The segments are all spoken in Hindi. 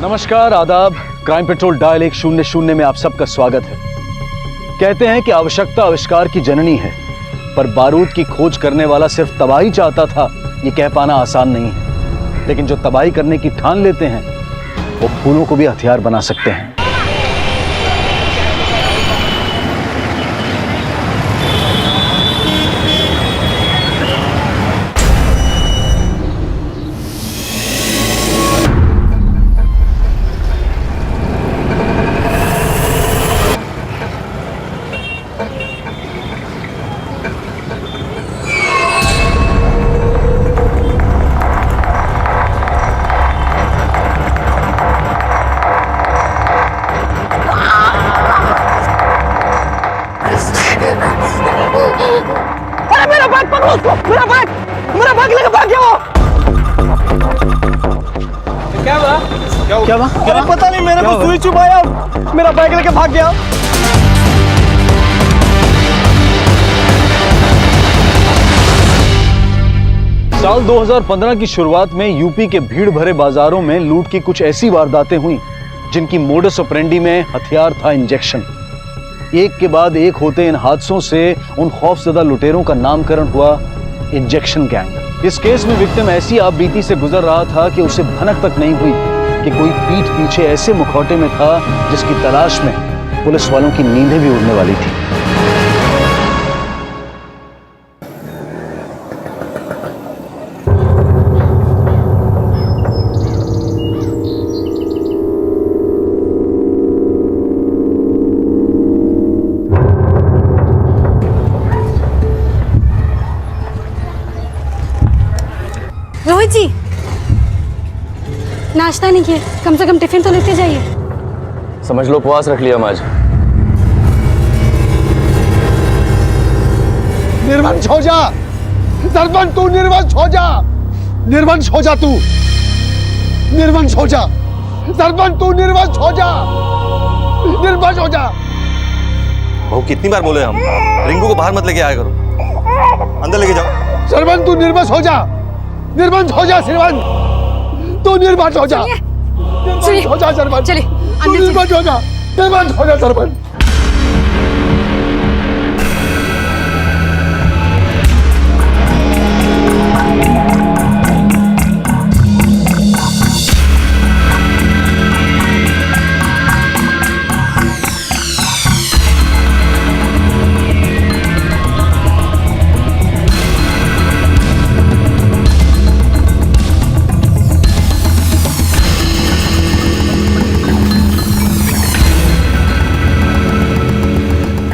नमस्कार, आदाब। क्राइम पेट्रोल डायल 100 में आप सबका स्वागत है। कहते हैं कि आवश्यकता आविष्कार की जननी है, पर बारूद की खोज करने वाला सिर्फ तबाही चाहता था, ये कह पाना आसान नहीं है। लेकिन जो तबाही करने की ठान लेते हैं, वो फूलों को भी हथियार बना सकते हैं। मेरा बैग लेके भाग गया वो। क्या हुआ? अरे पता नहीं, मेरे को सुई चुभाया, मेरा बैग लेके भाग गया। साल 2015 की शुरुआत में यूपी के भीड़ भरे बाजारों में लूट की कुछ ऐसी वारदातें हुई जिनकी मोडस ऑपरेंडी में हथियार था इंजेक्शन। एक के बाद एक होते इन हादसों से उन खौफजदा लुटेरों का नामकरण हुआ इंजेक्शन गैंग। इस केस में विक्टिम ऐसी आपबीती से गुजर रहा था कि उसे भनक तक नहीं हुई कि कोई पीठ पीछे ऐसे मुखौटे में था जिसकी तलाश में पुलिस वालों की नींदें भी उड़ने वाली थी। रोहित जी, नाश्ता नहीं किया, कम से कम टिफिन तो लेते जाइए। समझ लो उपवास रख लिया हम आज। निर्वंश हो जा सरपंच, तू निर्वंश हो जा, निर्वंश हो जा, तू निर्वंश हो जा सरपंच, तू निर्वंश हो जा, निर्वंश हो जा। बहू कितनी बार बोले हम, रिंकू को बाहर मत लेके आया करो, अंदर लेके जाओ। सरपंच तू निर्वंश हो जा, निर्वंश हो जा सरपंच, तू निर्वंश हो जा, निर्वंश हो जा सरपंच, तू निर्वंश हो जा, निर्वंश हो जा सरपंच।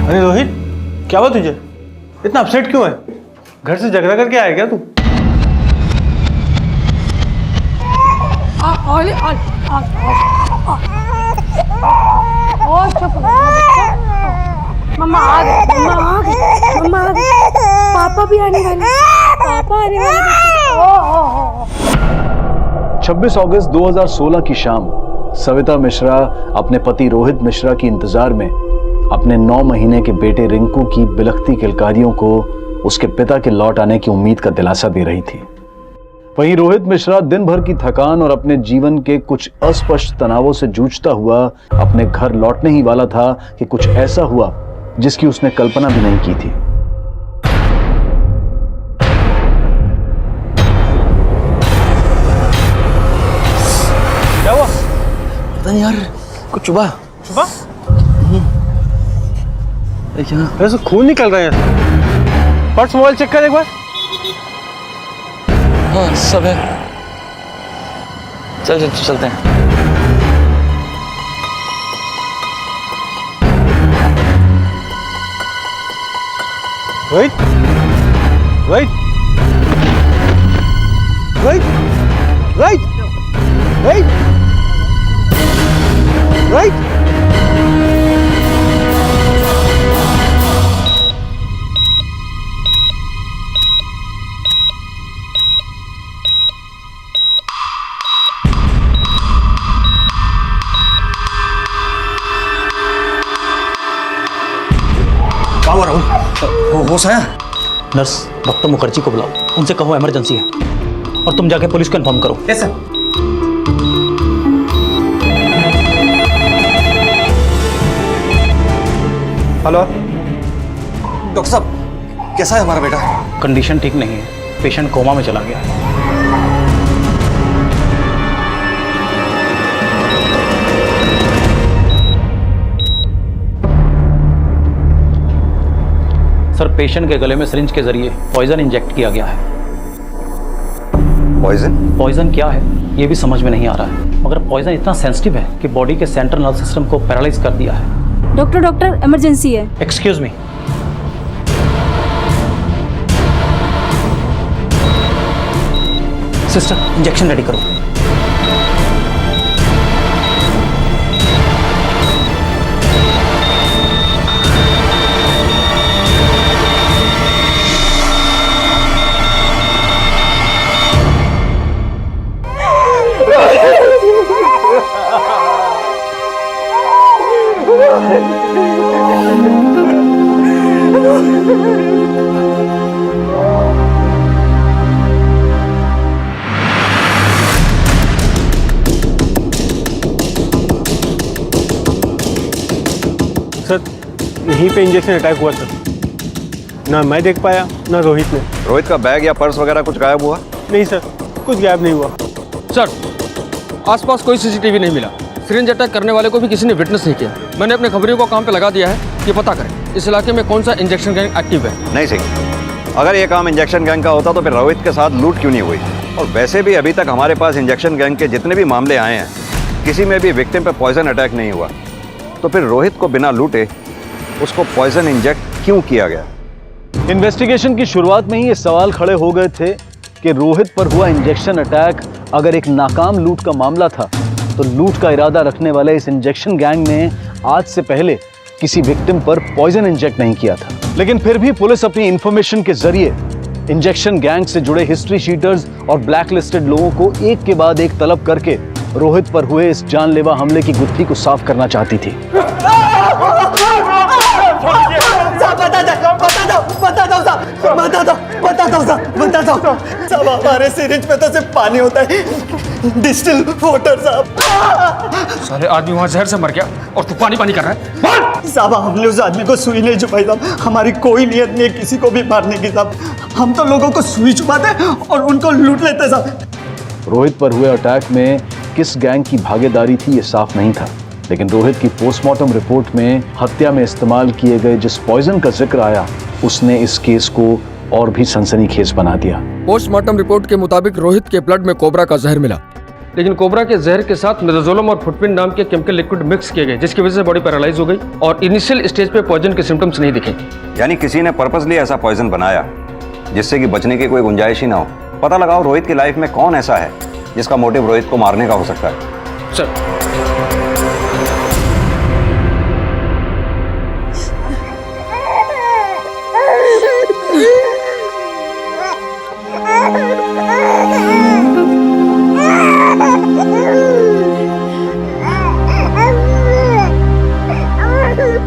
अरे रोहित, क्या हुआ तुझे? इतना अपसेट क्यों है? घर से झगड़ा करके आया क्या तू? मम्मा आ गए, मम्मा आ गए, मम्मा आ गए, पापा भी आने वाले, पापा आने वाले। 26 अगस्त 2016 की शाम सविता मिश्रा अपने पति रोहित मिश्रा की इंतजार में अपने 9 महीने के बेटे रिंकू की बिलखती किलकारियों को उसके पिता के लौट आने की उम्मीद का दिलासा दे रही थी। वहीं रोहित मिश्रा दिन भर की थकान और अपने जीवन के कुछ अस्पष्ट तनावों से जूझता हुआ अपने घर लौटने ही वाला था कि कुछ ऐसा हुआ जिसकी उसने कल्पना भी नहीं की थी। क्या हुआ? पता नहीं यार, कुछ चुभा। चुभा? ऐसा खून निकल रहा है। पर्स मोबाइल चेक कर एक बार। हाँ सब है। चल चलते हैं। रोहित, रोहित, रोहित, रोहित, रोहित, रोहित। होश आया? नर्स डॉक्टर मुखर्जी को बुलाओ, उनसे कहो इमरजेंसी है, और तुम जाके पुलिस को इन्फॉर्म करो। कैसे? हेलो। डॉक्टर साहब कैसा है हमारा बेटा? कंडीशन ठीक नहीं है, पेशेंट कोमा में चला गया है। सर, पेशेंट के गले में सिरिंज के जरिए पॉइजन इंजेक्ट किया गया है। पॉइजन क्या है ये भी समझ में नहीं आ रहा है, मगर पॉइजन इतना सेंसिटिव है कि बॉडी के सेंट्रल नर्व सिस्टम को पैरालाइज कर दिया है। डॉक्टर इमरजेंसी है। Excuse me. Sister, injection ready करो। सर, यहीं पे इंजेक्शन अटैक हुआ सर। ना मैं देख पाया ना रोहित ने। रोहित का बैग या पर्स वगैरह कुछ गायब हुआ? नहीं सर, कुछ गायब नहीं हुआ। सर, आसपास कोई सीसीटीवी नहीं मिला। सिरिंज अटैक करने वाले को भी किसी ने विटनेस नहीं किया। मैंने अपने खबरियों को काम पे लगा दिया है कि पता करें इस इलाके में कौन सा इंजेक्शन गैंग एक्टिव है। नहीं सही, अगर ये काम इंजेक्शन गैंग का होता तो फिर रोहित के साथ लूट क्यों नहीं हुई? और वैसे भी अभी तक हमारे पास इंजेक्शन गैंग के जितने भी मामले आए हैं, किसी में भी विक्टिम पे पॉइजन अटैक नहीं हुआ। तो फिर रोहित को बिना लूटे उसको पॉइजन इंजेक्ट क्यों किया गया? इन्वेस्टिगेशन की शुरुआत में ही ये सवाल खड़े हो गए थे कि रोहित पर हुआ इंजेक्शन अटैक अगर एक नाकाम लूट का मामला था, तो लूट का इरादा रखने वाले इस इंजेक्शन गैंग ने आज से पहले किसी विक्टिम पर पॉइजन इंजेक्ट नहीं किया था। लेकिन फिर भी पुलिस अपनी इंफॉर्मेशन के जरिए इंजेक्शन गैंग से जुड़े हिस्ट्री शीटर्स और ब्लैक लिस्टेड लोगों को एक के बाद एक तलब करके रोहित पर हुए इस जानलेवा हमले की गुत्थी को साफ करना चाहती थी। साहब, हमारे सिरिंज में तो सिर्फ पानी होता है, डिस्टिल वाटर साहब। सारे आदमी वहाँ जहर से मर गया और तू पानी पानी कर रहा है। साहब, हमने उस आदमी को सुई नहीं छुपाई साहब। हमारी कोई नियत नहीं है किसी को भी मारने की साहब। हम तो लोगों को सुई छुपाते और उनको लूट लेते साहब। रोहित पर हुए अटैक में किस गैंग की भागीदारी थी ये साफ नहीं था, लेकिन रोहित की पोस्टमार्टम रिपोर्ट में हत्या में इस्तेमाल किए गए जिस पॉइजन का जिक्र आया, उसने इस केस को और भी सनसनीखेज बना दिया। पोस्टमार्टम रिपोर्ट के मुताबिक रोहित के ब्लड में कोबरा का जहर मिला, लेकिन कोबरा के जहर के साथ मिडाजोलम और फुटपिन नाम के केमिकल लिक्विड मिक्स किए गए, जिसकी वजह से बॉडी पैरालाइज हो गई और इनिशियल स्टेज पे पॉइजन के सिम्टम्स नहीं दिखे। यानी किसी ने पर्पसली ऐसा पॉइजन बनाया जिससे कि बचने की कोई गुंजाइश ही ना हो। पता लगाओ रोहित की लाइफ में कौन ऐसा है जिसका मोटिव रोहित को मारने का हो सकता है। सर,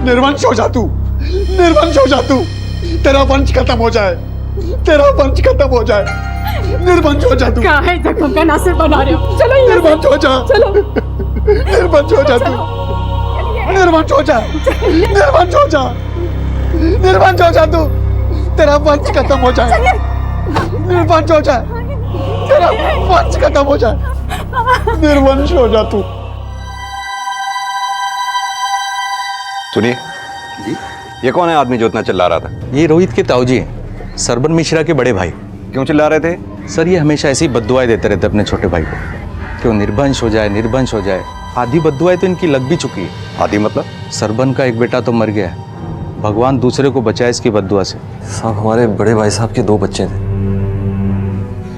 निर्वंश हो जा तू, निर्वंश हो जा तू। तेरा वंश खत्म हो जाए, तेरा वंश खत्म हो जाए। निर्वंश हो जा तू। क्या है जख्म का नासिर बना रहे हो? चलो यहाँ से। निर्वंश हो जा, चलो निर्वंश हो जा तू, निर्वंश हो जा, निर्वंश हो जा, निर्वंश हो जा तू। तेरा वंश खत्म हो जाए, निर्वंश हो जाए, तेरा वंश खत्म हो जाए। निर्वंश हो जा तू। सुनिए, ये कौन है आदमी जो इतना चिल्ला रहा था? ये रोहित के ताऊजी हैं, सरबन मिश्रा के बड़े भाई। क्यों चिल्ला रहे थे? सर, ये हमेशा ऐसी बद्दुआएं देते रहते अपने छोटे भाई को कि वो निर्वंश हो जाए, निर्वंश हो जाए। आधी बद्दुआएं तो इनकी लग भी चुकी है। आदि मतलब? सरबन का एक बेटा तो मर गया है, भगवान दूसरे को बचाए इसकी बद्दुआ से। साहब, हमारे बड़े भाई साहब के 2 बच्चे थे।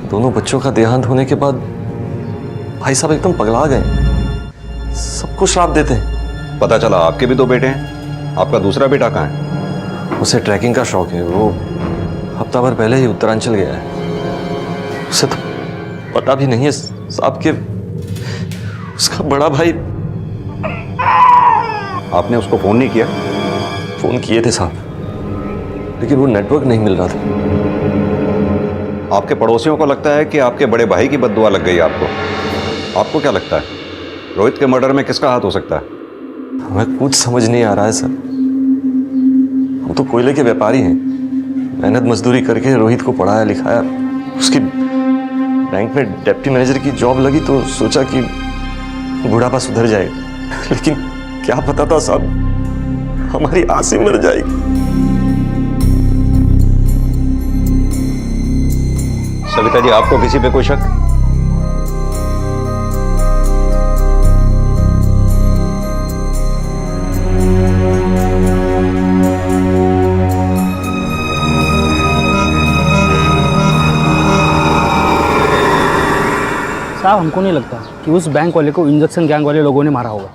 दोनों बच्चों का देहांत होने के बाद भाई साहब एकदम पगला गए, सबको श्राप देते हैं। पता चला आपके भी 2 बेटे हैं। आपका दूसरा बेटा कहाँ है? उसे ट्रैकिंग का शौक है, वो हफ्ता भर पहले ही उत्तरांचल गया है। उसे तो पता भी नहीं है साहब के उसका बड़ा भाई। आपने उसको फोन नहीं किया? फोन किए थे साहब, लेकिन वो नेटवर्क नहीं मिल रहा था। आपके पड़ोसियों को लगता है कि आपके बड़े भाई की बद्दुआ लग गई आपको। आपको क्या लगता है रोहित के मर्डर में किसका हाथ हो सकता है? हमें कुछ समझ नहीं आ रहा है सर। हम तो कोयले के व्यापारी हैं। मेहनत मजदूरी करके रोहित को पढ़ाया लिखाया, उसकी बैंक में डिप्टी मैनेजर की जॉब लगी तो सोचा कि बुढ़ापा सुधर जाए, लेकिन क्या पता था साहब, हमारी आस ही मर जाएगी। सविता जी, आपको किसी पे कोई शक? साहब हमको नहीं लगता कि उस बैंक वाले को इंजेक्शन गैंग वाले लोगों ने मारा होगा।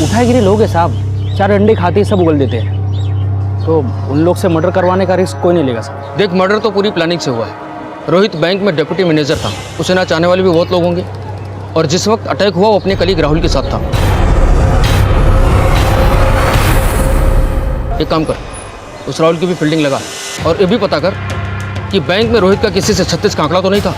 उठाए गिरे लोग हैं साहब, 4 अंडे खाते ही सब उगल देते हैं, तो उन लोग से मर्डर करवाने का रिस्क कोई नहीं लेगा साहब। देख, मर्डर तो पूरी प्लानिंग से हुआ है। रोहित बैंक में डिप्टी मैनेजर था, उसे ना चाहने वाले भी बहुत लोग होंगे, और जिस वक्त अटैक हुआ वो अपने कलीग राहुल के साथ था। एक काम कर, उस राहुल की भी फील्डिंग लगा और ये भी पता कर कि बैंक में रोहित का किसी से 36 का आंकड़ा तो नहीं था।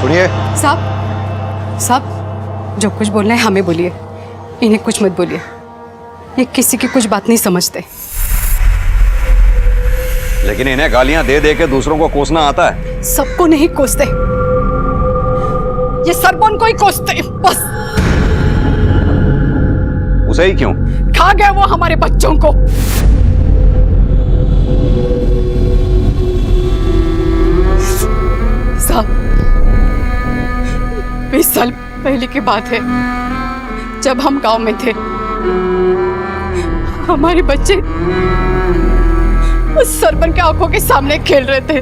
सुनिए साहब जो कुछ बोलना है हमें बोलिए, इन्हें कुछ मत बोलिए। ये किसी की कुछ बात नहीं समझते। लेकिन इन्हें गालियां दे दे के दूसरों को कोसना आता है। सबको नहीं कोसते, ये सरपन को ही कोसते बस। उसे ही क्यों? खा गया वो हमारे बच्चों को। साहब 20 साल पहले की बात है, जब हम गांव में थे, हमारे बच्चे उस सरपन के आंखों के सामने खेल रहे थे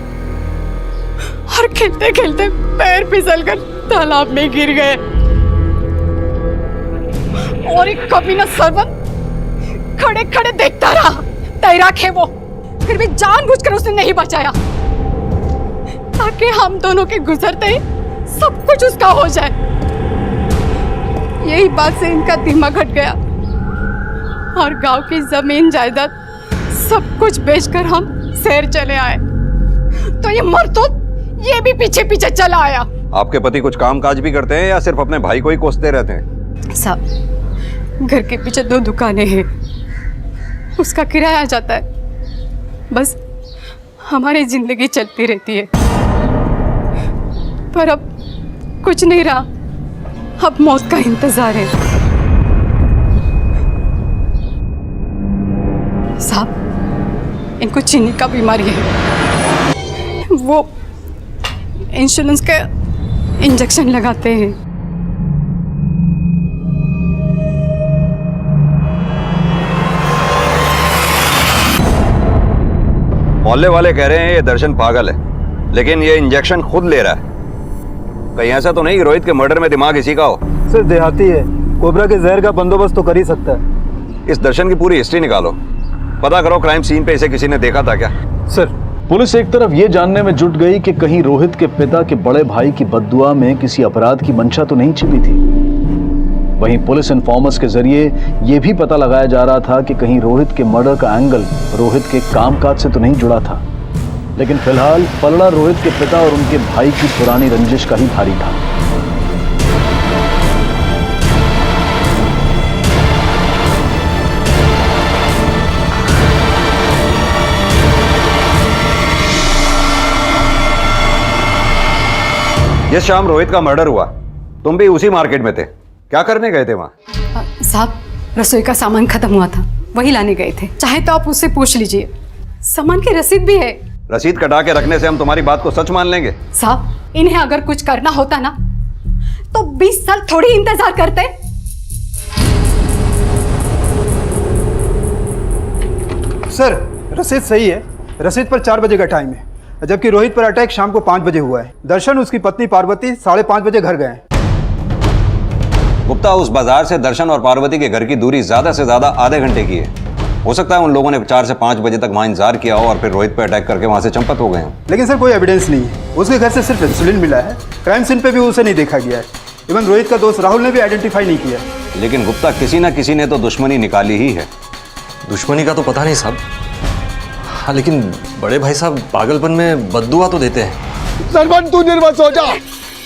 और खेलते खेलते पैर फिसलकर तालाब में गिर गए, और एक कमीना सरपन खड़े खड़े देखता रहा। तैराक है वो, फिर भी जानबूझकर उसने नहीं बचाया ताकि हम दोनों के गुजरते ही सब कुछ उसका हो जाए। यही बात से इनका दिमाग हट गया और गांव की जमीन जायदाद सब कुछ बेचकर हम शहर चले आए। तो ये मरतूत ये भी पीछे पीछे चला आया। आपके पति कुछ काम काज भी करते हैं या सिर्फ अपने भाई को ही कोसते रहते हैं? साहब घर के पीछे 2 दुकानें हैं, उसका किराया जाता है, बस हमारी जिंदगी चलती रहती है। पर अब कुछ नहीं रहा, अब मौत का इंतजार है। साहब इनको चीनी का बीमारी है, वो इंश्योरेंस का इंजेक्शन लगाते हैं। मोहल्ले वाले कह रहे हैं ये दर्शन पागल है, लेकिन ये इंजेक्शन खुद ले रहा है। कहीं ऐसा तो नहीं कि रोहित के मर्डर में दिमाग इसी का हो? सर देहाती है, कोबरा के जहर का बंदोबस्त तो कर ही सकता है। इस दर्शन की पूरी हिस्ट्री निकालो, पता करो क्राइम सीन पे इसे किसी ने देखा था क्या। सर पुलिस एक तरफ ये जानने में जुट गई कि कहीं रोहित के पिता के बड़े भाई की बद्दुआ में किसी अपराध की मंशा तो नहीं छिपी थी, वहीं पुलिस इन्फॉर्मर्स के जरिए यह भी पता लगाया जा रहा था कि कहीं रोहित के मर्डर का एंगल रोहित के कामकाज से तो नहीं जुड़ा था। लेकिन फिलहाल पलड़ा रोहित के पिता और उनके भाई की पुरानी रंजिश का ही भारी था। जिस शाम रोहित का मर्डर हुआ तुम भी उसी मार्केट में थे, क्या करने गए थे वहां? साहब रसोई का सामान खत्म हुआ था, वही लाने गए थे। चाहे तो आप उससे पूछ लीजिए, सामान की रसीद भी है। रसीद कटा के रखने से हम तुम्हारी बात को सच मान लेंगे? साहब इन्हें अगर कुछ करना होता ना तो 20 साल थोड़ी इंतजार करते। सर रसीद सही है, रसीद पर 4 बजे का टाइम है, जबकि रोहित पर अटैक शाम को 5 बजे हुआ है। दर्शन उसकी पत्नी पार्वती 5:30 बजे घर गए हैं। गुप्ता, उस बाजार से दर्शन और पार्वती के घर की दूरी ज्यादा से ज्यादा आधे घंटे की है। हो सकता है उन लोगों ने 4 से 5 बजे तक वहां इंतजार किया हो और फिर रोहित पर अटैक करके वहां से चंपत हो गए हैं। लेकिन सर कोई एविडेंस नहीं है, उसके घर से सिर्फ इंसुलिन मिला है, क्राइम सीन पे भी उसे नहीं देखा गया है। इवन रोहित का दोस्त राहुल ने भी आइडेंटिफाई नहीं किया। लेकिन गुप्ता, किसी ना किसी ने तो दुश्मनी निकाली ही है। दुश्मनी का तो पता नहीं साहब, हाँ लेकिन बड़े भाई साहब पागलपन में बद्दुआ तो देते हैं। सरपंच तू निर्वंश हो जा,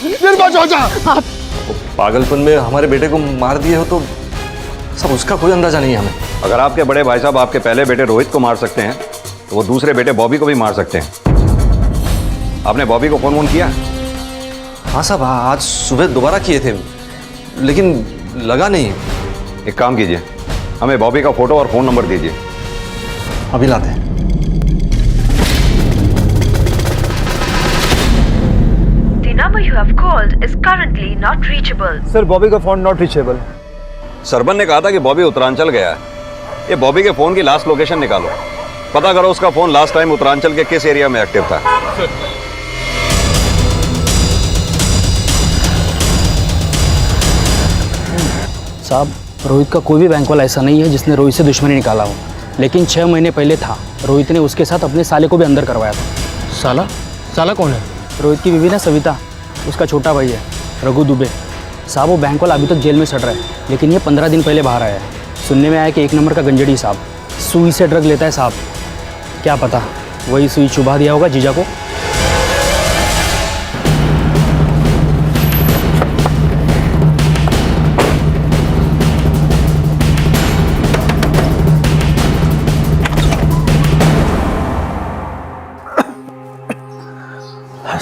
निर्वंश हो जा। पागलपन में हमारे बेटे को मार दिए हो तो सब उसका कोई अंदाजा नहीं है हमें। अगर आपके बड़े भाई साहब आपके पहले बेटे रोहित को मार सकते हैं तो वो दूसरे बेटे बॉबी को भी मार सकते हैं। आपने बॉबी को फोन किया? हाँ साहब, आज सुबह दोबारा किए थे लेकिन लगा नहीं। एक काम कीजिए, हमें बॉबी का फोटो और फोन नंबर दीजिए। अभी लाते हैं। The number you have called is currently not reachable. Sir Bobby का फोन नॉट रीचेबल। सरबन ने कहा था कि बॉबी उत्तरांचल गया है। ये बॉबी के फोन की लास्ट लोकेशन निकालो, पता करो उसका फोन लास्ट टाइम उत्तरांचल के किस एरिया में एक्टिव था। साहब, रोहित का कोई भी बैंक वाला ऐसा नहीं है जिसने रोहित से दुश्मनी निकाला हो, लेकिन 6 महीने पहले था। रोहित ने उसके साथ अपने साले को भी अंदर करवाया था। साला? साला कौन है? रोहित की बीवी ना सविता, उसका छोटा भाई है रघु दुबे। साहब वो बैंक वाला अभी तक जेल में सड़ रहा है, लेकिन ये 15 दिन पहले बाहर आया है। सुनने में आया कि 1 नंबर का गंजड़ी साहब सुई से ड्रग लेता है साहब। क्या पता वही सुई चुभा दिया होगा जीजा को।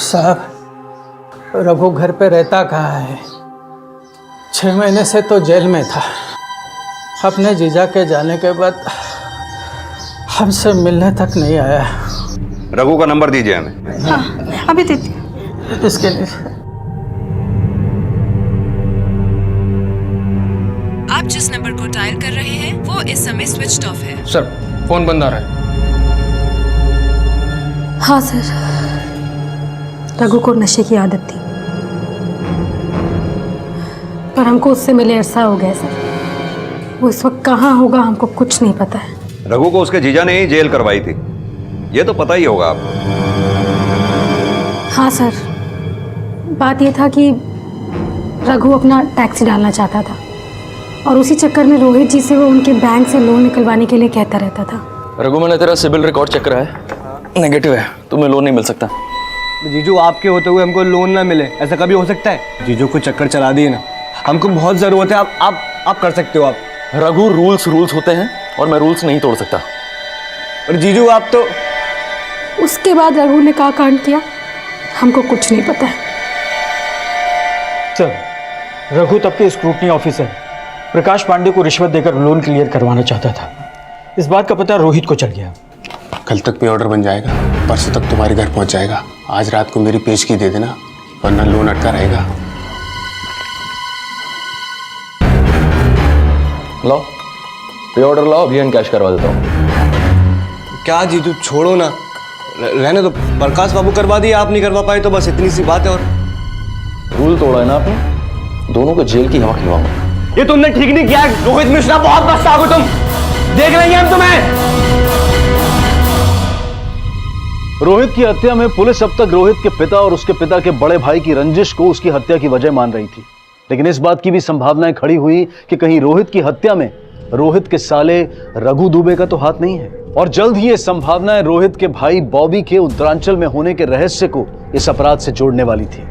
साहब, रघु घर पे रहता कहाँ है? 6 महीने से तो जेल में था। अपने जीजा के जाने के बाद हमसे मिलने तक नहीं आया। रघु का नंबर दीजिए हमें। हाँ, अभी दीजिए। इसके लिए आप जिस नंबर को डायल कर रहे हैं वो इस समय स्विच्ड ऑफ है। सर, फोन बंद आ रहा है। हाँ सर, रघु को नशे की आदत थी, पर हमको उससे मिले अरसा हो गया सर। वो इस वक्त कहाँ होगा हमको कुछ नहीं पता है। रघु को उसके जीजा ने ही जेल करवाई थी, ये तो पता ही होगा आपको। हाँ सर, बात ये था कि रघु अपना टैक्सी डालना चाहता था और उसी चक्कर में रोहित जी से वो उनके बैंक से लोन निकलवाने के लिए कहता रहता था। रघु, मैंने तेरा सिबिल रिकॉर्ड चेक करा है, नेगेटिव है, तुम्हें लोन नहीं मिल सकता। जीजू आपके होते हुए हमको लोन ना मिले, ऐसा कभी हो सकता है? जीजू को चक्कर चला दिए ना, हमको बहुत जरूरत है। आप कर सकते हो। आप रघु, रूल्स होते हैं और मैं रूल्स नहीं तोड़ सकता। और जीजू आप तो उसके बाद रघु ने क्या कांड किया हमको कुछ नहीं पता है। सर, रघु तब के स्क्रूटनी ऑफिसर प्रकाश पांडे को रिश्वत देकर लोन क्लियर करवाना चाहता था। इस बात का पता रोहित को चल गया। कल तक पे ऑर्डर बन जाएगा, परसों तक तुम्हारे घर पहुंच जाएगा। आज रात को मेरी पेशगी दे देना, वरना लोन अटका रहेगा। लाओ पे ऑर्डर लाओ, अभी एंड कैश करवा देता हूँ। क्या जीजू छोड़ो ना, रहने तो प्रकाश बाबू करवा दिए, आप नहीं करवा पाए तो बस इतनी सी बात है। और रूल तोड़ा है ना आपने, दोनों को जेल की हवा खिलवाऊंगा। ये तुमने ठीक नहीं किया। रोहित मिश्रा बहुत गुस्सा हो तुम, देख रहे हैं हम तुम्हें। रोहित की हत्या में पुलिस अब तक रोहित के पिता और उसके पिता के बड़े भाई की रंजिश को उसकी हत्या की वजह मान रही थी, लेकिन इस बात की भी संभावनाएं खड़ी हुई कि कहीं रोहित की हत्या में रोहित के साले रघु दुबे का तो हाथ नहीं है। और जल्द ही ये संभावनाएं रोहित के भाई बॉबी के उत्तरांचल में होने के रहस्य को इस अपराध से जोड़ने वाली थी।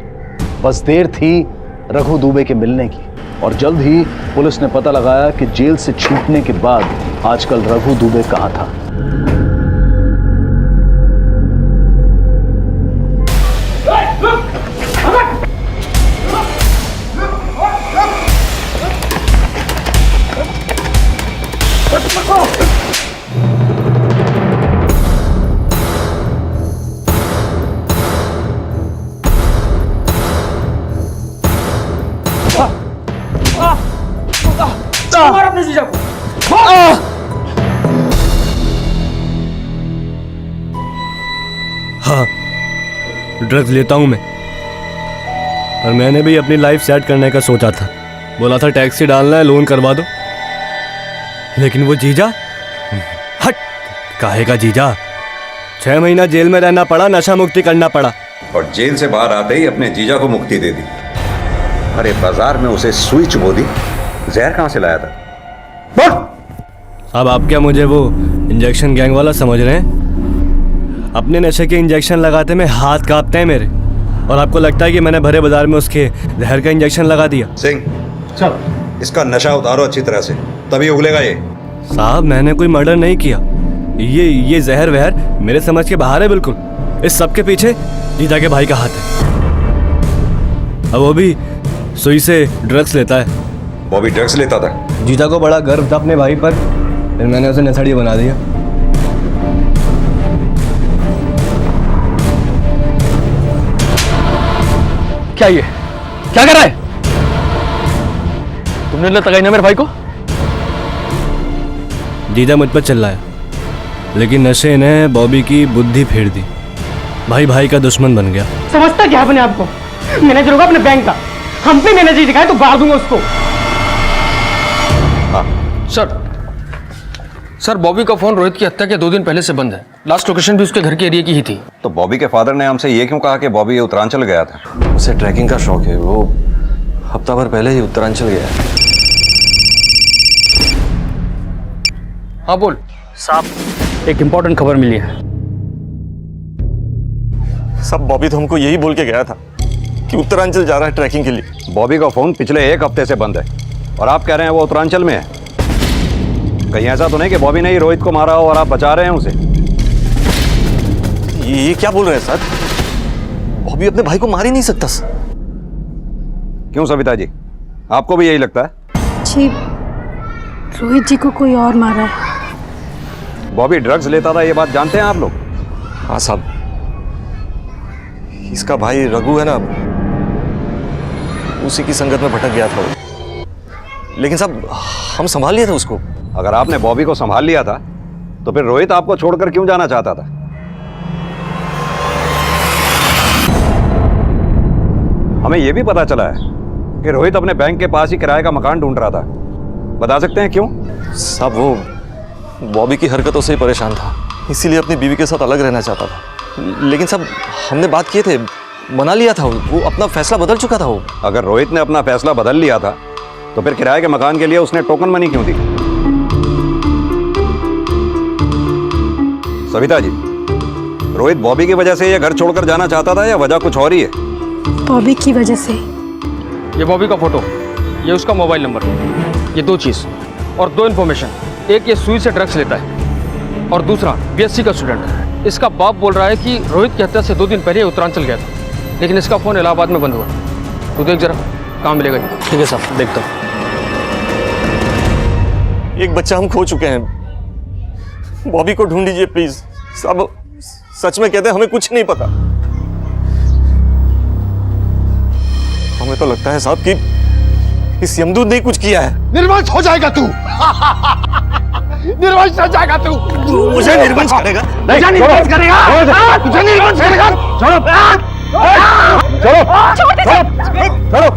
बस देर थी रघु दुबे के मिलने की, और जल्द ही पुलिस ने पता लगाया कि जेल से छूटने के बाद आजकल रघु दुबे कहां था। हाँ, ड्रग्स लेता हूँ मैं, पर मैंने भी अपनी लाइफ सेट करने का सोचा था। बोला था टैक्सी डालना है, लोन करवा दो, लेकिन वो जीजा, हट, काहे का जीजा? 6 महीना जेल में रहना पड़ा, नशा मुक्ति करना पड़ा, और जेल से बाहर आते ही अपने जीजा को मुक्ति दे दी। अरे बाजार में उसे सुई चुभो दी, जहर कहां से लाया था? बोल। अब आप क्या मुझे वो इंजेक्शन गैंग वाला समझ रहे हैं? अपने नशे के इंजेक्शन लगाते में हाथ कांपते हैं मेरे। और आपको लगता है कि मैंने भरे बाजार में उसके जहर का इंजेक्शन लगा दिया? सिंह, इसका नशा उतारो अच्छी तरह से, तभी उगलेगा ये। साहब मैंने कोई मर्डर नहीं किया। ये जहर वहर मेरे समझ के बाहर है बिल्कुल। इस सब के पीछे जीजा के भाई का हाथ है। अब वो भी सुई से ड्रग्स लेता है। वो भी ड्रग्स लेता था? जीजा को बड़ा गर्व था अपने भाई पर, फिर मैंने उसे नशेड़ी बना दिया। क्या ये क्या कर रहा है? तुमने लत लगाई ना मेरे भाई को? जीजा मुझ पर चिल्लाया, लेकिन नशे ने बॉबी की बुद्धि फेर दी। भाई भाई का दुश्मन बन गया। समझता क्या अपने आप को? मैनेजर होगा अपने बैंक का, हम पे मैनेजर दिखाए तो गाड़ दूंगा उसको। सर बॉबी का फोन रोहित की हत्या के 2 दिन पहले से बंद है। लास्ट लोकेशन भी उसके घर के एरिया की ही थी। तो बॉबी के फादर ने हमसे ये क्यों कहा कि बॉबी उत्तरांचल गया था? उसे ट्रैकिंग का शौक है, वो हफ्ता भर पहले ही उत्तरांचल गया है। हाँ बोल साहब, एक इम्पोर्टेंट खबर मिली है। सब बॉबी तो हमको यही बोल के गया था कि उत्तरांचल जा रहा है ट्रैकिंग के लिए। बॉबी का फोन पिछले 1 हफ्ते से बंद है और आप कह रहे हैं वो उत्तरांचल में है। कहीं ऐसा तो नहीं कि बॉबी ने ही रोहित को मारा हो और आप बचा रहे हैं उसे? ये क्या बोल रहे हैं सर? बॉबी अपने भाई को मार ही नहीं सकता सर। क्यों सविता जी, आपको भी यही लगता है? जी, रोहित जी को कोई और मारा है। बॉबी ड्रग्स लेता था, ये बात जानते हैं आप लोग? हाँ साहब, इसका भाई रघु है ना, उसी की संगत में भटक गया था वो। लेकिन साहब हम संभाल लिया था उसको। अगर आपने बॉबी को संभाल लिया था तो फिर रोहित आपको छोड़कर क्यों जाना चाहता था? हमें यह भी पता चला है कि रोहित अपने बैंक के पास ही किराए का मकान ढूंढ रहा था। बता सकते हैं क्यों? साहब वो बॉबी की हरकतों से ही परेशान था, इसीलिए अपनी बीवी के साथ अलग रहना चाहता था। लेकिन साहब हमने बात किए थे, मना लिया था, वो अपना फैसला बदल चुका था। वो अगर रोहित ने अपना फैसला बदल लिया था तो फिर किराए के मकान के लिए उसने टोकन मनी क्यों दी? सविता जी, रोहित बॉबी की वजह से ये घर छोड़कर जाना चाहता था या वजह कुछ और ही है? बॉबी की वजह से। ये बॉबी का फोटो, ये उसका मोबाइल नंबर, ये 2 चीज़ और 2 इन्फॉर्मेशन। एक ये सुई से ड्रग्स लेता है और दूसरा बीएससी का स्टूडेंट है। इसका बाप बोल रहा है कि रोहित की हत्या से 2 दिन पहले उत्तरांचल गया था, लेकिन इसका फ़ोन इलाहाबाद में बंद हुआ। तू देख जरा, कहाँ मिलेगा? ठीक है साहब, देखता हूँ। एक बच्चा हम खो चुके हैं, बॉबी को ढूंढ लीजिए प्लीज साहब। सच में कहते हैं हमें कुछ नहीं पता। हमें तो लगता है साहब कि इस यमदूत ने कुछ किया है। निर्वंश हो जाएगा तू। निर्वंश हो जाएगा तू। मुझे निर्वंश करेगा? मुझे निर्वंश करेगा? मुझे निर्वंश करेगा? छोड़ो, छोड़ो,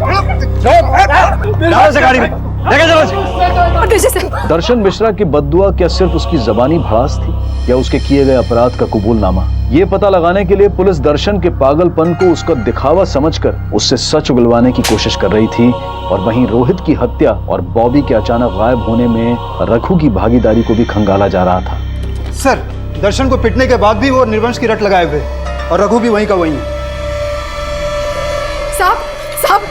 छोड़ो से गाड़ी में लेके चलो। दर्शन मिश्रा की बद्दुआ क्या सिर्फ उसकी जबानी भड़ास थी या उसके किए गए अपराध का कबूलनामा? ये पता लगाने के लिए पुलिस दर्शन के पागलपन को उसका दिखावा समझकर उससे सच उगलवाने की कोशिश कर रही थी, और वहीं रोहित की हत्या और बॉबी के अचानक गायब होने में रघु की भागीदारी को भी खंगाला जा रहा था। सर, दर्शन को पिटने के बाद भी वो निर्वंश की रट लगाए हुए और रघु भी वहीं का वहीं है। साहब,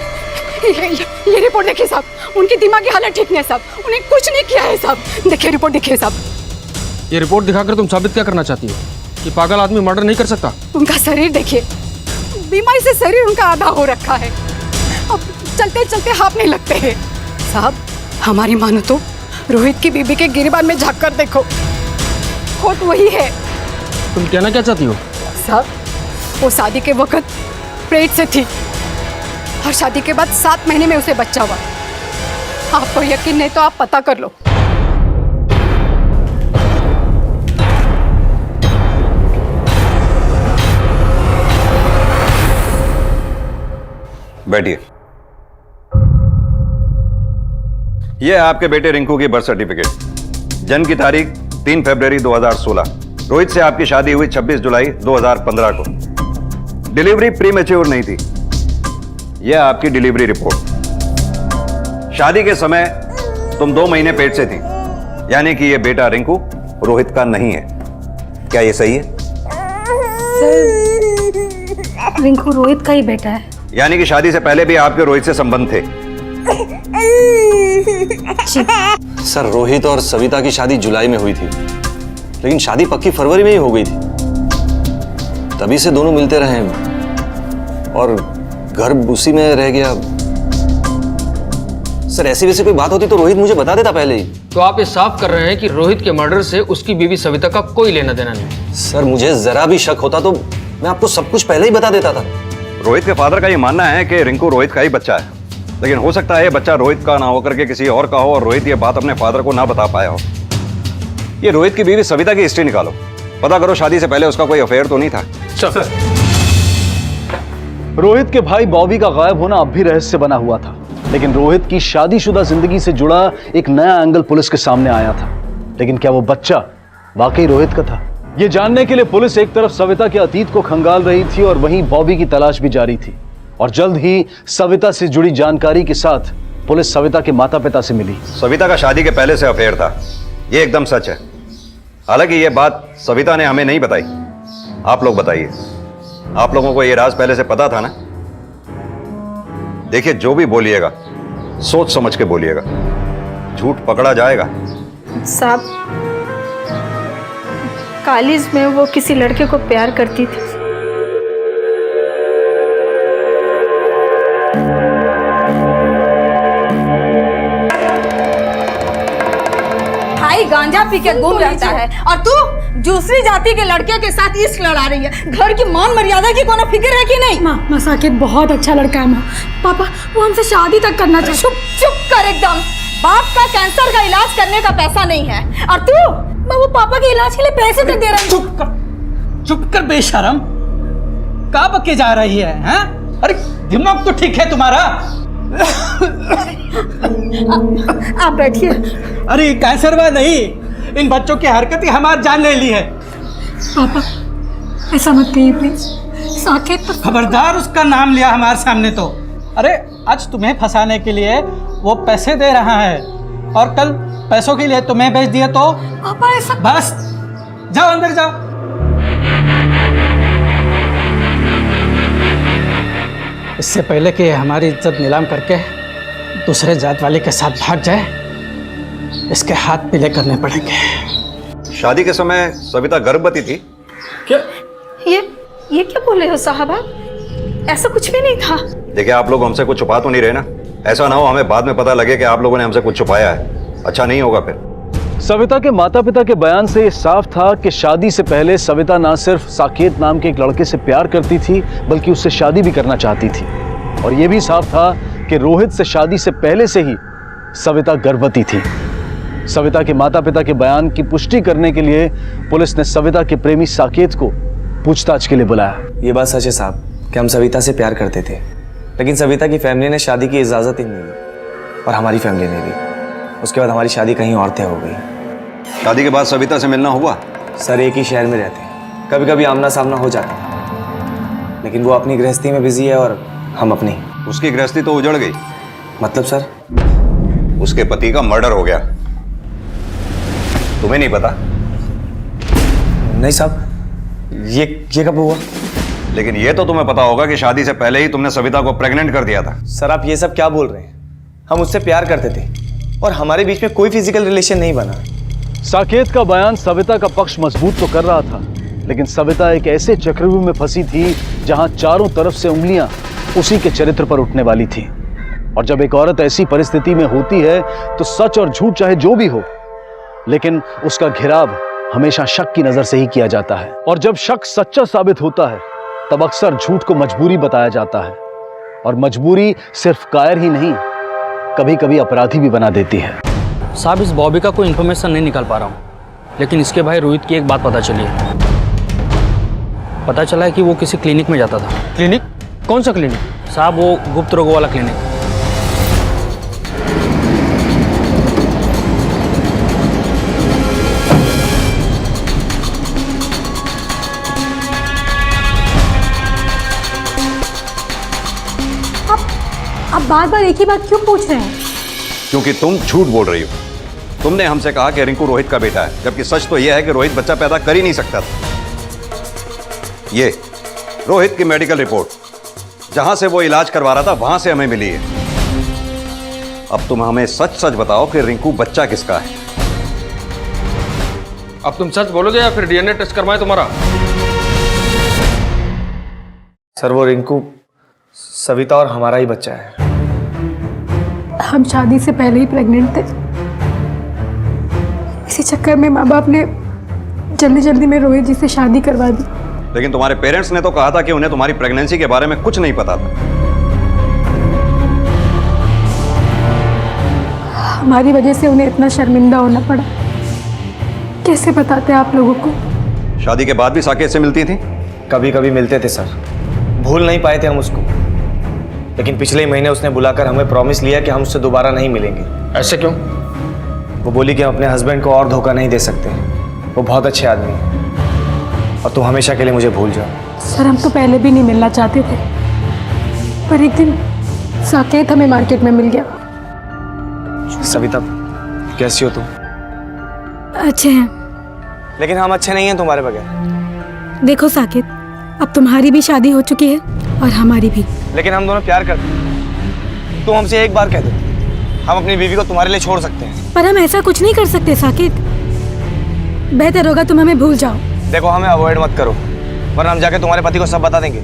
ये रिपोर्ट देखिए साहब, उनकी दिमागी हालत ठीक नहीं है साहब, उन्हें कुछ नहीं किया है साहब। देखिए रिपोर्ट, देखिए साहब। ये रिपोर्ट दिखाकर तुम साबित क्या करना चाहती हो? कि पागल आदमी मर्डर नहीं कर सकता? उनका शरीर देखिए, बीमारी से शरीर उनका आधा हो रखा है, अब चलते चलते हाथ नहीं लगते हैं साहब। हमारी मानो तो रोहित की बीबी के गिरबान में झाँक कर देखो, खोट वही है। तुम कहना क्या चाहती हो? साहब, वो शादी के वक्त पेट से थी और शादी के बाद 7 महीने में उसे बच्चा हुआ। आपको यकीन नहीं तो आप पता कर लो। बैठिए। यह है आपके बेटे रिंकू की बर्थ सर्टिफिकेट। जन्म की तारीख 3 फरवरी 2016। रोहित से आपकी शादी हुई 26 जुलाई 2015 को। डिलीवरी प्रीमेच्योर नहीं थी। यह आपकी डिलीवरी रिपोर्ट। शादी के समय तुम 2 महीने पेट से थी, यानी कि यह बेटा रिंकू रोहित का नहीं है। क्या यह सही है? रिंकू रोहित का ही बेटा है। यानी कि शादी से पहले भी आपके रोहित से संबंध थे? सर, रोहित और सविता की शादी जुलाई में हुई थी, लेकिन शादी पक्की फरवरी में ही हो गई थी। तभी से दोनों मिलते रहे और घर उसी में रह गया। सर, ऐसी वैसी कोई बात होती तो रोहित मुझे बता देता पहले ही। तो आप ये साफ कर रहे हैं कि रोहित के मर्डर से उसकी बीवी सविता का कोई लेना देना नहीं? सर, मुझे जरा भी शक होता तो मैं आपको सब कुछ पहले ही बता देता था। रोहित के फादर का ये मानना है कि रिंकू रोहित का ही बच्चा है, लेकिन हो सकता है ये बच्चा रोहित का ना होकर के किसी और का हो और रोहित ये बात अपने फादर को ना बता पाया हो। ये रोहित की बीवी सविता की हिस्ट्री निकालो, पता करो शादी से पहले उसका कोई अफेयर तो नहीं था। रोहित के भाई बॉबी का गायब होना अब भी रहस्य बना हुआ था, लेकिन रोहित की शादीशुदा जिंदगी से जुड़ा एक नया एंगल पुलिस के सामने आया था। लेकिन क्या वो बच्चा वाकई रोहित का था? ये जानने के लिए पुलिस एक तरफ सविता के अतीत को खंगाल रही थी और वहीं बॉबी की तलाश भी जारी थी। और जल्द ही सविता से जुड़ी जानकारी के साथ पुलिस सविता के माता पिता से मिली। सविता का शादी के पहले से अफेयर था, ये एकदम सच है। हालांकि ये बात सविता ने हमें नहीं बताई, आप लोग बताइए। आप लोगों को ये राज पहले से पता था ना? देखिए, जो भी बोलिएगा सोच समझ के बोलिएगा, झूठ पकड़ा जाएगा। साहब, कॉलेज में वो किसी लड़के को प्यार करती थी। भाई गांजा पी के घूम रहता है और तू दूसरी जाति के लड़के के साथ इश्क लड़ा रही है। घर की मान मर्यादा की कोनो फिक्र है कि नहीं? माँ, साकेत बहुत अच्छा लड़का है माँ। पापा, वो हमसे शादी तक करना चाहिए। चुप कर एकदम। बाप का कैंसर का इलाज करने का पैसा नहीं है और तू माँ, वो पापा के इलाज के लिए पैसे तक दे रहा है। चुप कर बेशरम। कहाँ बके जा रही है, हैं? अरे दिमाग तो ठीक है तुम्हारा? आप बैठिए। अरे कैंसर हुआ नहीं, इन बच्चों की हरकत ही हमारी जान ले ली है। पापा, ऐसा मत कहिए प्लीज। साकेत तो खबरदार उसका नाम लिया हमारे सामने तो। अरे आज तुम्हें फंसाने के लिए वो पैसे दे रहा है और कल पैसों के लिए तुम्हें बेच दिए तो? पापा ऐसा। बस जाओ अंदर जाओ। इससे पहले कि हमारी इज्जत नीलाम करके दूसरे जात वाले के साथ भाग जाए, इसके हाथ पीले करने पड़ेंगे। शादी के समय सविता गर्भवती थी क्या? ये क्या बोल रहे हो साहब आप? ऐसा कुछ भी नहीं था। देखिए, आप लोग हमसे कुछ छुपा तो नहीं रहे ना? ऐसा ना हो हमें बाद में पता लगे कि आप लोगों ने हमसे कुछ छुपाया है, अच्छा नहीं होगा फिर। सविता के माता पिता के बयान से यह साफ था कि शादी से पहले सविता ना सिर्फ साकेत नाम के एक लड़के से प्यार करती थी, बल्कि उससे शादी भी करना चाहती थी। और यह भी साफ था कि रोहित से शादी से पहले से ही सविता गर्भवती थी। सविता के माता पिता के बयान की पुष्टि करने के लिए पुलिस ने सविता के प्रेमी साकेत को पूछताछ के लिए बुलाया। ये बात सच है साहब कि हम सविता से प्यार करते थे, लेकिन सविता की फैमिली ने शादी की इजाज़त ही नहीं दी और हमारी फैमिली ने भी। उसके बाद हमारी शादी कहीं और तय हो गई। शादी के बाद सविता से मिलना हुआ? सर, एक ही शहर में रहते हैं, कभी कभी आमना सामना हो जाता है, लेकिन वो अपनी गृहस्थी में बिजी है और हम अपनी। उसकी गृहस्थी तो उजड़ गई। मतलब सर? उसके पति का मर्डर हो गया, तुम्हें नहीं पता? नहीं साहब, ये कब हुआ? लेकिन ये तो तुम्हें पता होगा कि शादी से पहले ही तुमने सविता को प्रेग्नेंट कर दिया था। सर, आप ये सब क्या बोल रहे हैं? हम उससे प्यार करते थे और हमारे बीच में कोई फिजिकल रिलेशन नहीं बना। साकेत का बयान सविता का पक्ष मजबूत तो कर रहा था, लेकिन सविता एक ऐसे चक्रव्यूह में फंसी थी जहां चारों तरफ से उंगलियां उसी के चरित्र पर उठने वाली थी। और जब एक औरत ऐसी परिस्थिति में होती है तो सच और झूठ चाहे जो भी हो, लेकिन उसका घिराव हमेशा शक की नजर से ही किया जाता है। और जब शक सच्चा साबित होता है तब अक्सर झूठ को मजबूरी बताया जाता है, और मजबूरी सिर्फ कायर ही नहीं, कभी कभी अपराधी भी बना देती है। साहब, इस बॉबी का कोई इन्फॉर्मेशन नहीं निकाल पा रहा हूँ, लेकिन इसके भाई रोहित की एक बात पता चली है। पता चला है कि वो किसी क्लिनिक में जाता था। क्लिनिक? कौन सा क्लिनिक? साहब, वो गुप्त रोगों वाला क्लिनिक। आप बार बार एक ही बात क्यों पूछ रहे हैं? क्योंकि तुम झूठ बोल रही हो। तुमने हमसे कहा कि रिंकू रोहित का बेटा है, जबकि सच तो यह है कि रोहित बच्चा पैदा कर ही नहीं सकता था। रोहित की मेडिकल रिपोर्ट, जहां से वो इलाज करवा रहा था वहां से हमें मिली है। अब तुम हमें सच सच बताओ कि रिंकू बच्चा किसका है। अब तुम सच बोलोगे या फिर डीएनए टेस्ट करवाएं तुम्हारा? सर वो रिंकू सविता और हमारा ही बच्चा है। हम शादी से पहले ही प्रेग्नेंट थे। इसी चक्कर में माँ बाप ने जल्दी जल्दी में रोहित जी से शादी करवा दी। लेकिन तुम्हारे पेरेंट्स ने तो कहा था कि उन्हें तुम्हारी प्रेगनेंसी के बारे में कुछ नहीं पता था। हमारी वजह से उन्हें इतना शर्मिंदा होना पड़ा। कैसे बताते आप लोगों को? शादी के बाद भी साकेत से मिलती थी? कभी कभी मिलते थे सर, भूल नहीं पाए थे हम उसको। लेकिन पिछले महीने उसने बुलाकर हमें प्रॉमिस लिया कि हम उससे दोबारा नहीं मिलेंगे। ऐसे क्यों? वो बोली कि हम अपने हस्बैंड को और धोखा नहीं दे सकते, वो बहुत अच्छे आदमी हैं और तुम हमेशा के लिए मुझे भूल जाओ। सर हम तो पहले भी नहीं मिलना चाहते थे, पर एक दिन साकेत हमें मार्केट में मिल गया। सविता कैसी हो तुम? अच्छे हैं। लेकिन हम अच्छे नहीं हैं तुम्हारे बगैर। देखो साकेत, अब तुम्हारी भी शादी हो चुकी है और हमारी भी। लेकिन हम दोनों प्यार करते हैं। तुम हमसे एक बार कह दो, हम अपनी बीवी को तुम्हारे लिए छोड़ सकते हैं। पर हम ऐसा कुछ नहीं कर सकते साकेत। बेहतर होगा तुम हमें भूल जाओ। देखो हमें अवॉइड मत करो, वरना हम जाके तुम्हारे पति को सब बता देंगे।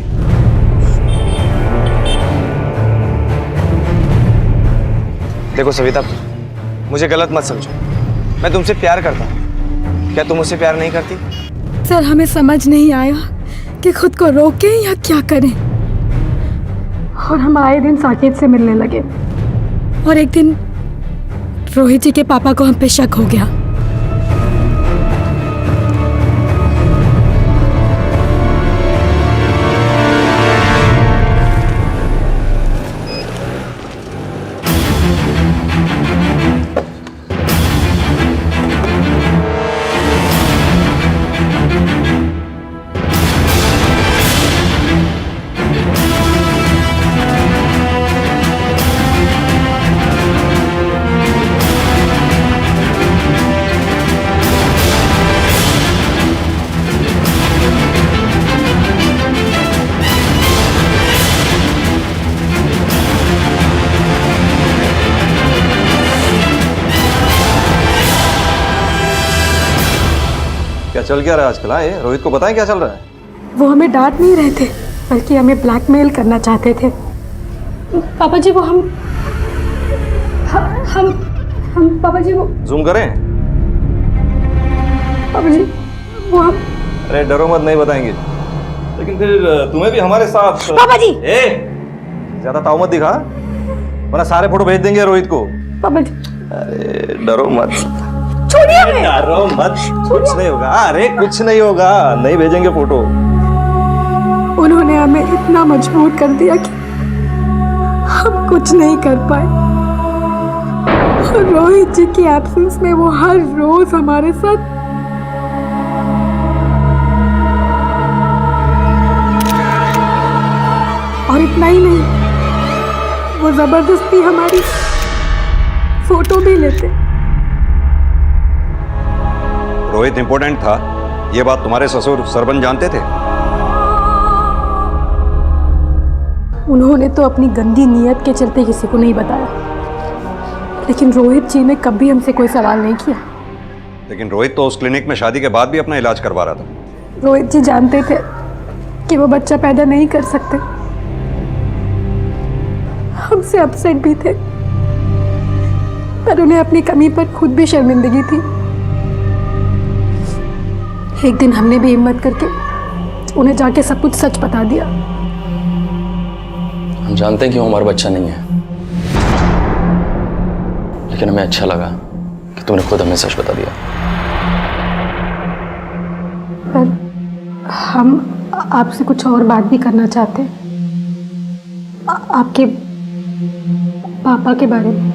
देखो सविता, मुझे गलत मत समझो, मैं तुमसे प्यार करता हूँ। क्या तुम मुझसे प्यार नहीं करती? सर हमें समझ नहीं आया कि खुद को रोकें या क्या करें। और हम आए दिन साकेत से मिलने लगे। और एक दिन रोहित जी के पापा को हम पे शक हो गया। क्या चल क्या रहा है आजकल? ये रोहित को बताएं क्या चल रहा है? वो हमें डांट नहीं रहे थे, बल्कि हमें ब्लैकमेल करना चाहते थे। पापा जी वो हम पापा जी वो जूम करें? पापा जी वो हम। अरे डरो मत, नहीं बताएंगे। लेकिन फिर तुम्हें भी हमारे साथ। पापा जी ज्यादा ताव मत दिखा, वरना सारे फोटो भेज देंगे रोहित को। पापा जी अरे डरो मत, छोड़िए हमें। डरो मत, कुछ नहीं होगा। अरे कुछ नहीं होगा, नहीं भेजेंगे फोटो। उन्होंने हमें इतना मजबूर कर दिया कि हम कुछ नहीं कर पाए। और रोहित जी की एब्सेंस में वो हर रोज हमारे साथ और इतना ही नहीं, वो जबरदस्ती हमारी फोटो भी लेते। रोहित इंपॉर्टेंट था, ये बात तुम्हारे ससुर सरपंच जानते थे? उन्होंने तो अपनी गंदी नीयत के चलते किसी को नहीं बताया, लेकिन रोहित जी ने कभी हमसे कोई सवाल नहीं किया। लेकिन रोहित तो उस क्लिनिक में शादी के बाद भी अपना इलाज करवा रहा था। रोहित जी जानते थे कि वो बच्चा पैदा नहीं कर सकते। हमसे अपसेट भी थे, पर उन्हें अपनी कमी पर खुद भी शर्मिंदगी थी। एक दिन हमने भी हिम्मत करके उन्हें जाके सब कुछ सच बता दिया। हम जानते हैं कि वो हमारा बच्चा नहीं है, लेकिन हमें अच्छा लगा कि तुमने खुद हमें सच बता दिया। पर हम आपसे कुछ और बात भी करना चाहते हैं, आपके पापा के बारे में।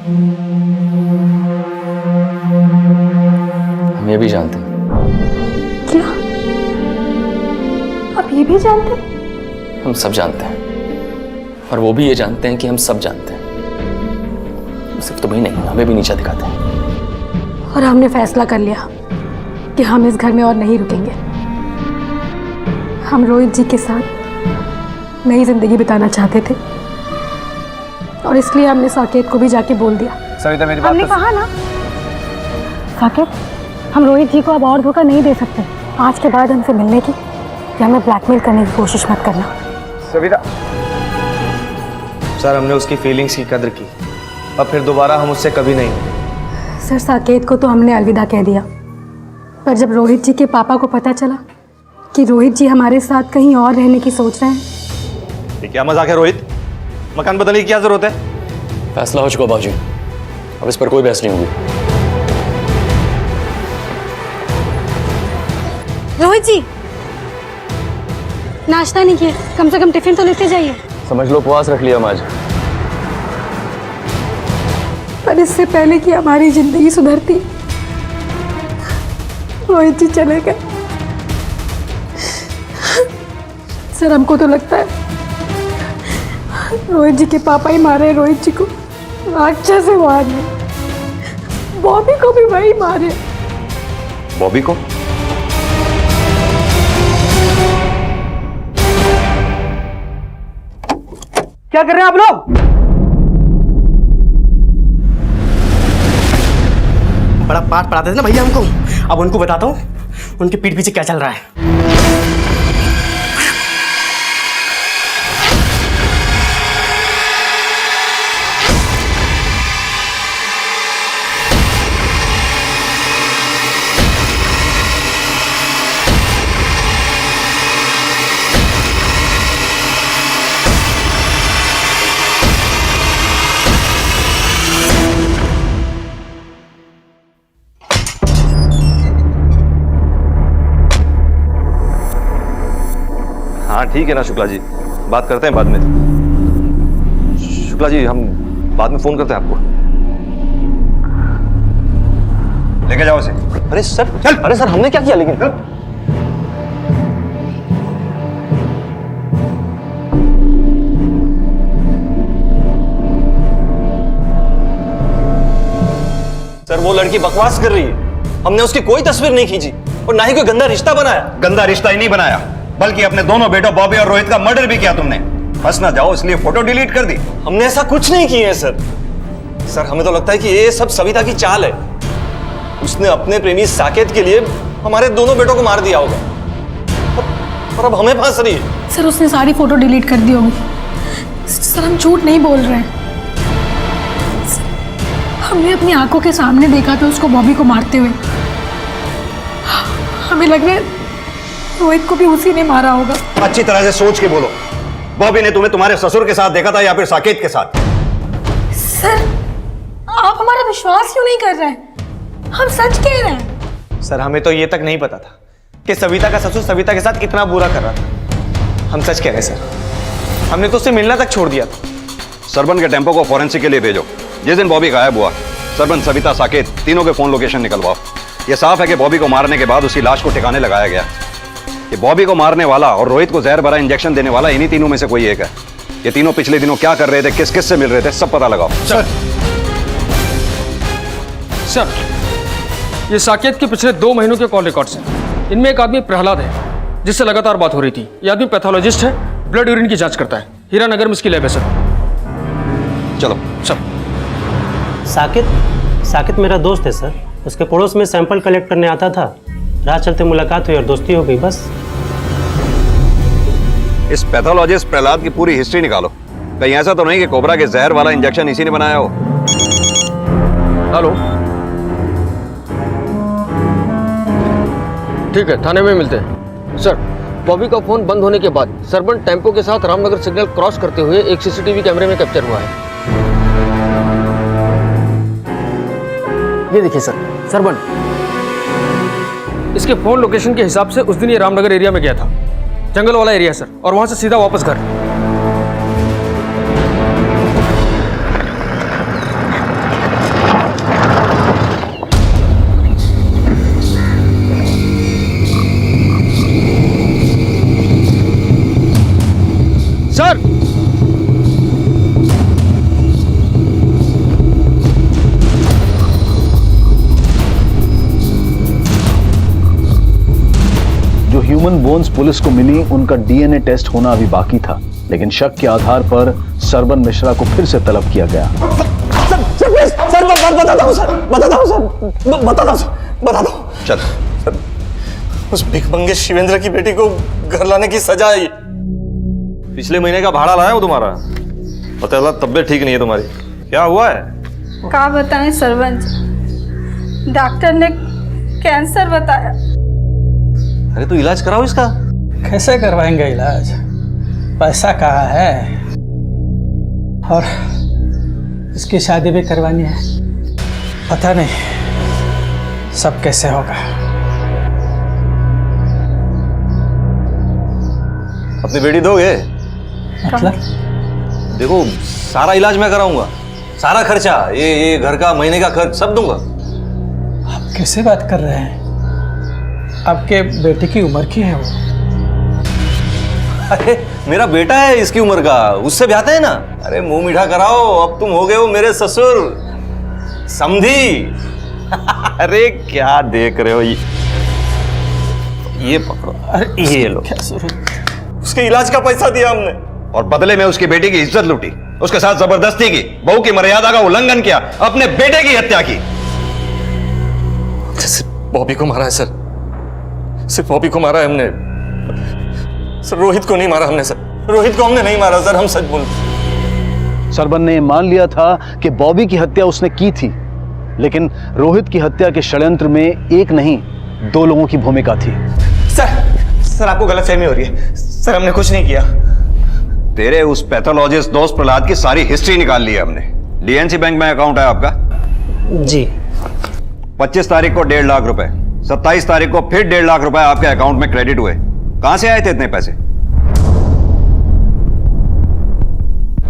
हम ये भी जानते हैं। क्या आप ये भी जानते हैं? हम सब जानते हैं, और वो भी ये जानते हैं कि हम सब जानते हैं। सिर्फ तुम्हें नहीं, हमें भी नीचा दिखाते हैं। और हमने फैसला कर लिया कि हम इस घर में और नहीं रुकेंगे। हम रोहित जी के साथ नई जिंदगी बिताना चाहते थे और इसलिए हमने साकेत को भी जाके बोल दिया। सविता मेरी बात हमने कहा ना साकेत, हम रोहित जी को अब और धोखा नहीं दे सकते। आज के बाद हमसे मिलने की या हमें ब्लैकमेल करने की कोशिश मत करना। सविता सर, हमने उसकी फीलिंग्स की कदर की, अब फिर दोबारा हम उससे कभी नहीं। सर, साकेत को तो हमने अलविदा कह दिया, पर जब रोहित जी के पापा को पता चला कि रोहित जी हमारे साथ कहीं और रहने की सोच रहे हैं। ये क्या मजाक है रोहित? मकान बदलने की क्या जरूरत है? फैसला हो चुका बाबूजी, अब इस पर कोई बहस नहीं होगी। रोहित जी, नाश्ता नहीं किया, कम से कम टिफिन तो लेते जाइए। समझ लो उपवास रख लिया हम आज। पर इससे पहले कि हमारी जिंदगी सुधरती, रोहित जी चले गए। सर, हमको तो लगता है रोहित जी के पापा ही मारे रोहित जी को, राक्षस से मारे। बॉबी को भी वही मारे। बॉबी को? क्या कर रहे हैं आप लोग? बड़ा पाठ पढ़ाते थे ना भैया हमको, अब उनको बताता हूँ उनके पीठ पीछे क्या चल रहा है। हाँ ठीक है ना शुक्ला जी, बात करते हैं बाद में। शुक्ला जी, हम बाद में फोन करते हैं आपको। लेके जाओ इसे। अरे सर, चल। अरे सर, हमने क्या किया लेकिन? सर, वो लड़की बकवास कर रही है। हमने उसकी कोई तस्वीर नहीं खींची और ना ही कोई गंदा रिश्ता बनाया। गंदा रिश्ता ही नहीं बनाया, बल्कि अपने दोनों बेटों बॉबी और रोहित का मर्डर भी किया तुमने। फंस ना जाओ इसलिए फोटो डिलीट कर दी। हमने ऐसा कुछ नहीं किया है सर। सर, हमें तो लगता है कि ये सब सविता की चाल है। उसने अपने प्रेमी साकेत के लिए हमारे दोनों बेटों को मार दिया होगा और अब हमें फंस रही है। सर, उसने सारी फोटो डिलीट कर दी होगी। सर, हम झूठ नहीं बोल रहे हैं। हमने अपनी आंखों के सामने देखा था उसको बॉबी को मारते हुए। हमें लग रहा है रोहित को भी उसी ने मारा होगा। अच्छी तरह से सोच के बोलो, बॉबी ने तुम्हें तुम्हारे ससुर के साथ देखा था या फिर साकेत के साथ? सर, आप हमारा विश्वास क्यों नहीं कर रहे हैं? हम सच कह रहे हैं। सर, हमें तो ये तक नहीं पता था कि सविता का ससुर सविता के साथ इतना बुरा कर रहा था। हम सच कह रहे हैं सर, हमने तो उससे मिलना तक छोड़ दिया था। सरबन के टेम्पो को फॉरेंसिक के लिए भेजो। जिस दिन बॉबी गायब हुआ, सरबन, सविता, साकेत तीनों के फोन लोकेशन निकलवाओ। यह साफ है कि बॉबी को मारने के बाद उसकी लाश को ठिकाने लगाया गया। ये बॉबी को मारने वाला और रोहित को जहर भरा इंजेक्शन देने वाला इन्हीं तीनों में से कोई एक है। ये तीनों पिछले दिनों क्या कर रहे थे, किस किस से मिल रहे थे, सब पता लगाओ। सर, ये साकेत के पिछले 2 महीनों के कॉल रिकॉर्ड्स हैं। इनमें एक आदमी प्रहलाद है जिससे लगातार बात हो रही थी। ये आदमी पैथोलॉजिस्ट है, ब्लड यूरिन की जांच करता है। हीरानगर में इसकी लैब है सर। चलो सर। साकेत मेरा दोस्त है सर। उसके पड़ोस में सैंपल कलेक्ट करने आता था, राह चलते मुलाकात हुई और दोस्ती हो गई, बस। इस पैथोलॉजिस्ट प्रहलाद की पूरी हिस्ट्री निकालो। कहीं ऐसा तो नहीं कि कोबरा के जहर वाला इंजेक्शन इसी ने बनाया हो? हेलो, ठीक है, थाने में मिलते हैं। सर, बॉबी का फोन बंद होने के बाद सरबन टेम्पो के साथ रामनगर सिग्नल क्रॉस करते हुए एक सीसीटीवी कैमरे में कैप्चर हुआ है। ये देखिए सर, सरबन। इसके फोन लोकेशन के हिसाब से उस दिन ये रामनगर एरिया में गया था, जंगल वाला एरिया सर, और वहां से सीधा वापस घर। सर, जो ह्यूमन बोन्स पुलिस को मिली, उनका डीएनए टेस्ट होना अभी बाकी था, लेकिन शक के आधार पर सरवन मिश्रा को फिर से तलब किया गया। सर बता दो चल सर, उस भिखमंगे शिवेंद्र की बेटी को घर लाने की सजा है। पिछले महीने का भाड़ा लाया वो तुम्हारा, पता चला तबीयत ठीक नहीं है तुम्हारी। क्या हुआ है? क्या बताएं सरपंच, डॉक्टर ने कैंसर बताया। अरे तो इलाज कराओ इसका। कैसे करवाएंगे इलाज, पैसा कहाँ है, और इसकी शादी भी करवानी है। पता नहीं सब कैसे होगा। अपनी बेटी दोगे? मतलब देखो सारा इलाज मैं कराऊंगा, सारा खर्चा, ये घर का महीने का खर्च सब दूंगा। आप कैसे बात कर रहे हैं? आपके बेटे की उम्र की है वो? अरे मेरा बेटा है इसकी उम्र का, उससे ब्याहते हैं ना। अरे मुंह मीठा कराओ, अब तुम हो गए हो मेरे ससुर समधी। अरे क्या देख रहे हो, ये पकड़ो, अरे ये लो। उसके इलाज का पैसा दिया हमने और बदले में उसकी बेटी की इज्जत लूटी, उसके साथ जबरदस्ती की, बहू की मर्यादा का उल्लंघन किया, अपने बेटे की हत्या की। सिर्फ बॉबी को मारा है सर, सिर्फ बॉबी को मारा है हमने सर, रोहित को नहीं मारा हमने सर, रोहित को हमने नहीं मारा सर, हम सच बोल। सरवन ने मान लिया था कि बॉबी की हत्या उसने की थी, लेकिन रोहित की हत्या के षड्यंत्र में एक नहीं 2 लोगों की भूमिका थी। सर आपको गलतफहमी हो रही है, सर हमने कुछ नहीं किया। तेरे उस पैथोलॉजिस्ट दोस्त प्रहलाद की सारी हिस्ट्री निकाल ली है हमने। डीएनसी बैंक में अकाउंट है आपका? जी। 25 तारीख को 1.5 लाख रुपए, 27 तारीख को फिर 1.5 लाख रुपए आपके अकाउंट में क्रेडिट हुए। कहां से आए थे इतने पैसे?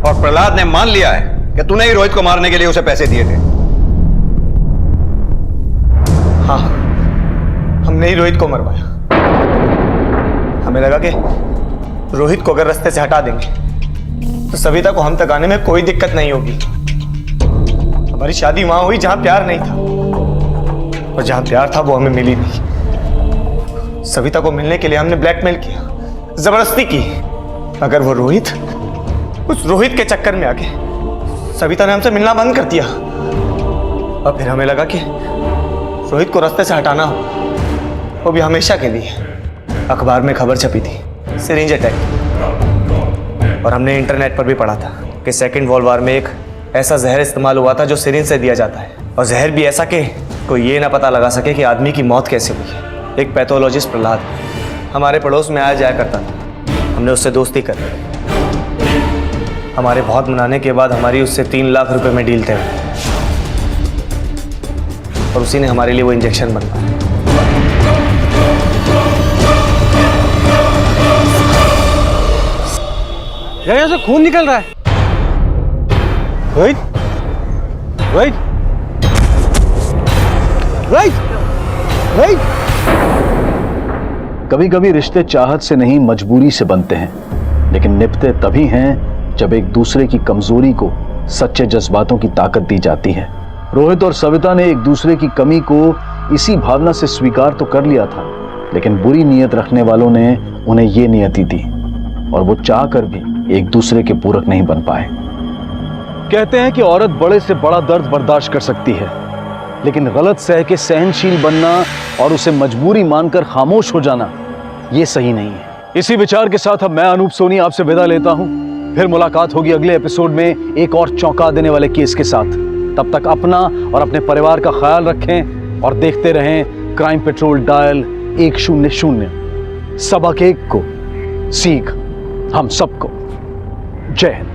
और प्रहलाद ने मान लिया है कि तूने ही रोहित को मारने के लिए उसे पैसे दिए थे। हाँ, हमने ही रोहित को मरवाया। हमें लगा कि रोहित को अगर रास्ते से हटा देंगे तो सविता को हम तक आने में कोई दिक्कत नहीं होगी। हमारी शादी वहां हुई जहां प्यार नहीं था, और जहां प्यार था वो हमें मिली नहीं। सविता को मिलने के लिए हमने ब्लैकमेल किया, जबरदस्ती की, मगर वो रोहित, उस रोहित के चक्कर में आके सविता ने हमसे मिलना बंद कर दिया। और फिर हमें लगा कि रोहित को रास्ते से हटाना हो, वो भी हमेशा के लिए। अखबार में खबर छपी थी, सिरिंज अटैक, और हमने इंटरनेट पर भी पढ़ा था कि सेकेंड वर्ल्ड वॉर में एक ऐसा जहर इस्तेमाल हुआ था जो सिरिंज से दिया जाता है, और जहर भी ऐसा कि कोई ये ना पता लगा सके कि आदमी की मौत कैसे हुई है। एक पैथोलॉजिस्ट प्रहलाद हमारे पड़ोस में आया जाया करता था, हमने उससे दोस्ती कर ली। हमारे बहुत मनाने के बाद हमारी उससे 3 लाख रुपए में डील तय हुई, और उसी ने हमारे लिए वो इंजेक्शन बनवाया। यहाँ से खून निकल रहा है। रोहित, रोहित, रोहित, रोहित। कभी कभी रिश्ते चाहत से नहीं मजबूरी से बनते हैं, लेकिन निभते तभी हैं जब एक दूसरे की कमजोरी को सच्चे जज्बातों की ताकत दी जाती है। रोहित और सविता ने एक दूसरे की कमी को इसी भावना से स्वीकार तो कर लिया था, लेकिन बुरी नीयत रखने वालों ने उन्हें ये नियति दी, और वो चाहकर भी एक दूसरे के पूरक नहीं बन पाए। कहते हैं कि औरत बड़े से बड़ा दर्द बर्दाश्त कर सकती है, लेकिन गलत सह के सहनशील बनना और उसे मजबूरी मानकर खामोश हो जाना, ये सही नहीं है। इसी विचार के साथ अब मैं अनूप सोनी आपसे विदा लेता हूं। फिर मुलाकात होगी अगले एपिसोड में एक और चौंका देने वाले केस के साथ। तब तक अपना और अपने परिवार का ख्याल रखें और देखते रहें क्राइम पेट्रोल डायल 100। सबक एक को, सीख हम सबको। जय हिंद।